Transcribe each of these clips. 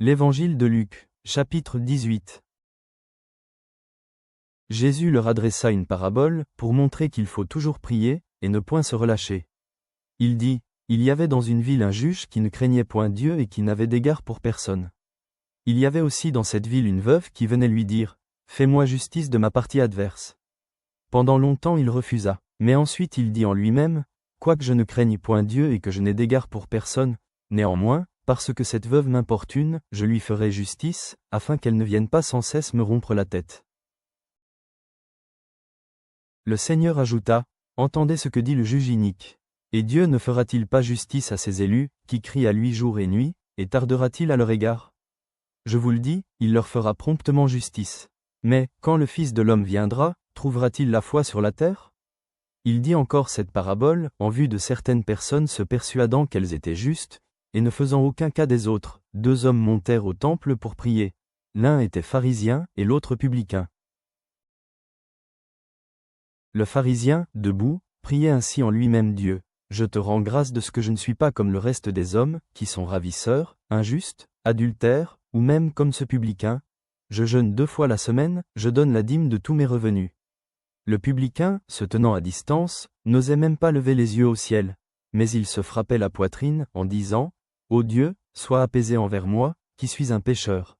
L'Évangile de Luc, chapitre 18. Jésus leur adressa une parabole, pour montrer qu'il faut toujours prier, et ne point se relâcher. Il dit, il y avait dans une ville un juge qui ne craignait point Dieu et qui n'avait d'égard pour personne. Il y avait aussi dans cette ville une veuve qui venait lui dire, fais-moi justice de ma partie adverse. Pendant longtemps il refusa, mais ensuite il dit en lui-même, quoique je ne craigne point Dieu et que je n'ai d'égard pour personne, néanmoins, parce que cette veuve m'importune, je lui ferai justice, afin qu'elle ne vienne pas sans cesse me rompre la tête. Le Seigneur ajouta, entendez ce que dit le juge inique. Et Dieu ne fera-t-il pas justice à ses élus, qui crient à lui jour et nuit, et tardera-t-il à leur égard? Je vous le dis, il leur fera promptement justice. Mais, quand le Fils de l'homme viendra, trouvera-t-il la foi sur la terre? Il dit encore cette parabole, en vue de certaines personnes se persuadant qu'elles étaient justes, et ne faisant aucun cas des autres. Deux hommes montèrent au temple pour prier. L'un était pharisien, et l'autre publicain. Le pharisien, debout, priait ainsi en lui-même Dieu. Je te rends grâce de ce que je ne suis pas comme le reste des hommes, qui sont ravisseurs, injustes, adultères, ou même comme ce publicain. Je jeûne 2 fois la semaine, je donne la dîme de tous mes revenus. Le publicain, se tenant à distance, n'osait même pas lever les yeux au ciel, mais il se frappait la poitrine, en disant, Ô Dieu, sois apaisé envers moi, qui suis un pécheur.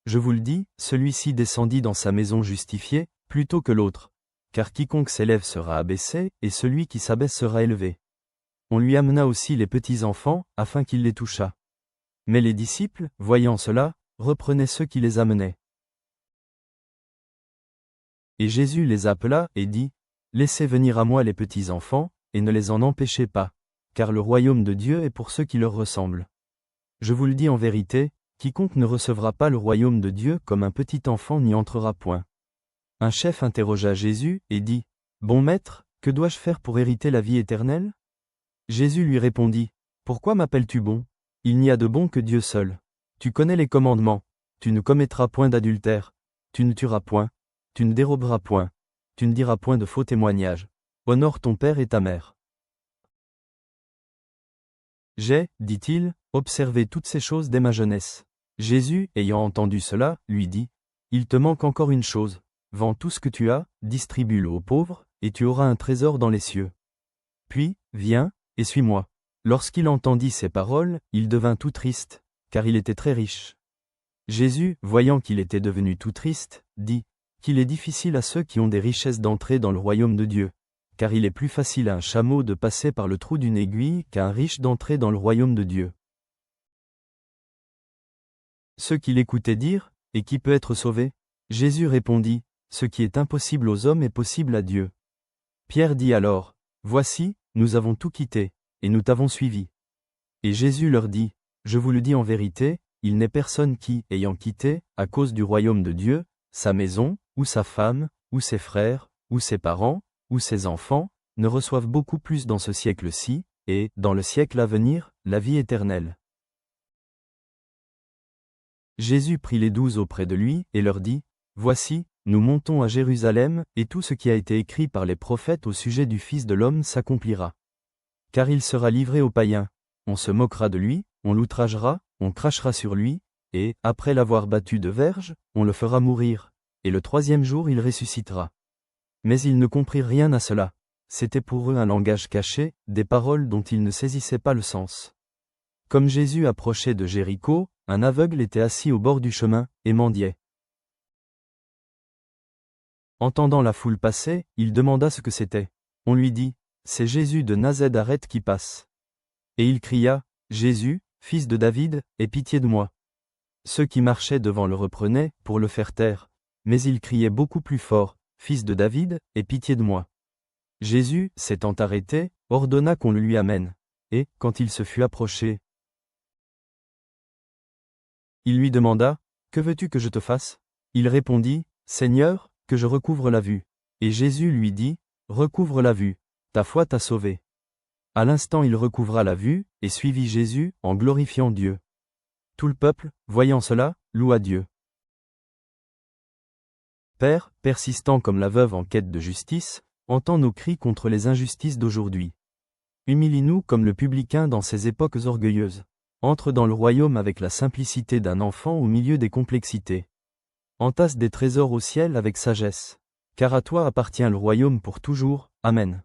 Je vous le dis, celui-ci descendit dans sa maison justifié, plutôt que l'autre. Car quiconque s'élève sera abaissé, et celui qui s'abaisse sera élevé. On lui amena aussi les petits-enfants, afin qu'il les touchât. Mais les disciples, voyant cela, reprenaient ceux qui les amenaient. Et Jésus les appela, et dit, Laissez venir à moi les petits-enfants, et ne les en empêchez pas, car le royaume de Dieu est pour ceux qui leur ressemblent. Je vous le dis en vérité, quiconque ne recevra pas le royaume de Dieu comme un petit enfant n'y entrera point. Un chef interrogea Jésus, et dit, Bon maître, que dois-je faire pour hériter la vie éternelle? Jésus lui répondit, Pourquoi m'appelles-tu bon? Il n'y a de bon que Dieu seul. Tu connais les commandements, tu ne commettras point d'adultère, tu ne tueras point, tu ne déroberas point, tu ne diras point de faux témoignages, honore ton père et ta mère. J'ai, dit-il, observé toutes ces choses dès ma jeunesse. Jésus, ayant entendu cela, lui dit, Il te manque encore une chose. Vends tout ce que tu as, distribue-le aux pauvres, et tu auras un trésor dans les cieux. Puis, viens, et suis-moi. Lorsqu'il entendit ces paroles, il devint tout triste, car il était très riche. Jésus, voyant qu'il était devenu tout triste, dit, qu'il est difficile à ceux qui ont des richesses d'entrer dans le royaume de Dieu, car il est plus facile à un chameau de passer par le trou d'une aiguille qu'à un riche d'entrer dans le royaume de Dieu. Ceux qui l'écoutaient dire, et qui peut être sauvé? Jésus répondit, Ce qui est impossible aux hommes est possible à Dieu. Pierre dit alors, Voici, nous avons tout quitté, et nous t'avons suivi. Et Jésus leur dit, Je vous le dis en vérité, il n'est personne qui, ayant quitté, à cause du royaume de Dieu, sa maison, ou sa femme, ou ses frères, ou ses parents, ou ses enfants, ne reçoive beaucoup plus dans ce siècle-ci, et, dans le siècle à venir, la vie éternelle. Jésus prit les 12 auprès de lui, et leur dit, Voici, nous montons à Jérusalem, et tout ce qui a été écrit par les prophètes au sujet du Fils de l'homme s'accomplira. Car il sera livré aux païens, on se moquera de lui, on l'outragera, on crachera sur lui, et, après l'avoir battu de verges, on le fera mourir, et le 3e jour il ressuscitera. Mais ils ne comprirent rien à cela. C'était pour eux un langage caché, des paroles dont ils ne saisissaient pas le sens. Comme Jésus approchait de Jéricho, un aveugle était assis au bord du chemin, et mendiait. Entendant la foule passer, il demanda ce que c'était. On lui dit, C'est Jésus de Nazareth qui passe. Et il cria, Jésus, fils de David, aie pitié de moi. Ceux qui marchaient devant le reprenaient, pour le faire taire. Mais il criait beaucoup plus fort, Fils de David, aie pitié de moi. Jésus, s'étant arrêté, ordonna qu'on le lui amène. Et, quand il se fut approché, il lui demanda, Que veux-tu que je te fasse? Il répondit, Seigneur, que je recouvre la vue. Et Jésus lui dit, Recouvre la vue, ta foi t'a sauvé. À l'instant il recouvra la vue, et suivit Jésus, en glorifiant Dieu. Tout le peuple, voyant cela, loua Dieu. Père, persistant comme la veuve en quête de justice, entends nos cris contre les injustices d'aujourd'hui. Humilie-nous comme le publicain dans ces époques orgueilleuses. Entre dans le royaume avec la simplicité d'un enfant au milieu des complexités. Entasse des trésors au ciel avec sagesse. Car à toi appartient le royaume pour toujours. Amen.